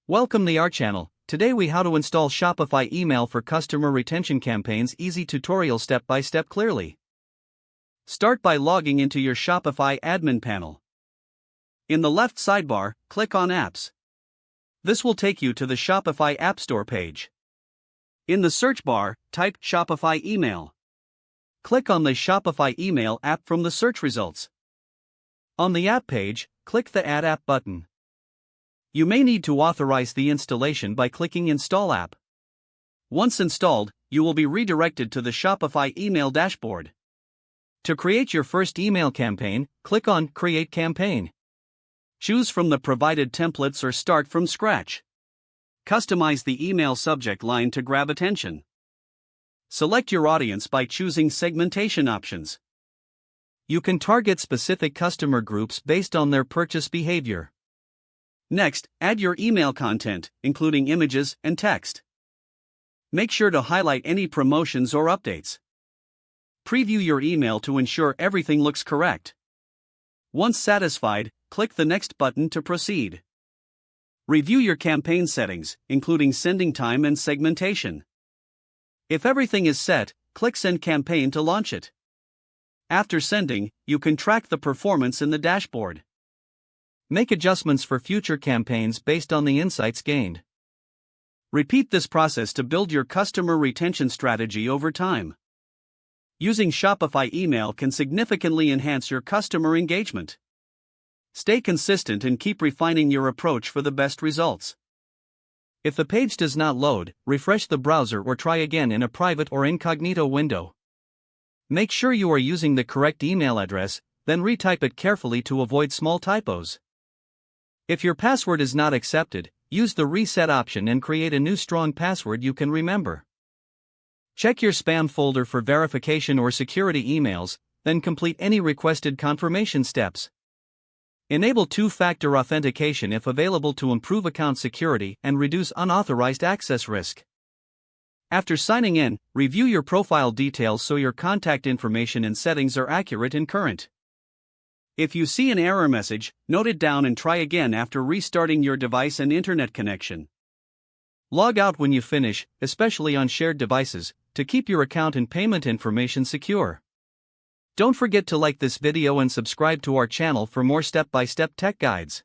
Welcome to our channel. Today we how to install Shopify email for customer retention campaigns. Easy tutorial step by step clearly. Start by logging into your Shopify admin panel. In the left sidebar, click on Apps. This will take you to the Shopify App Store page. In the search bar, type Shopify email. Click on the Shopify email app from the search results. On the app page, click the Add App button. You may need to authorize the installation by clicking Install App. Once installed, you will be redirected to the Shopify email dashboard. To create your first email campaign, click on Create Campaign. Choose from the provided templates or start from scratch. Customize the email subject line to grab attention. Select your audience by choosing segmentation options. You can target specific customer groups based on their purchase behavior. Next, add your email content, including images and text. Make sure to highlight any promotions or updates. Preview your email to ensure everything looks correct. Once satisfied, click the Next button to proceed. Review your campaign settings, including sending time and segmentation. If everything is set, click Send Campaign to launch it. After sending, you can track the performance in the dashboard. Make adjustments for future campaigns based on the insights gained. Repeat this process to build your customer retention strategy over time. Using Shopify email can significantly enhance your customer engagement. Stay consistent and keep refining your approach for the best results. If the page does not load, refresh the browser or try again in a private or incognito window. Make sure you are using the correct email address, then retype it carefully to avoid small typos. If your password is not accepted, use the reset option and create a new strong password you can remember. Check your spam folder for verification or security emails, then complete any requested confirmation steps. Enable two-factor authentication if available to improve account security and reduce unauthorized access risk. After signing in, review your profile details so your contact information and settings are accurate and current. If you see an error message, note it down and try again after restarting your device and internet connection. Log out when you finish, especially on shared devices, to keep your account and payment information secure. Don't forget to like this video and subscribe to our channel for more step-by-step tech guides.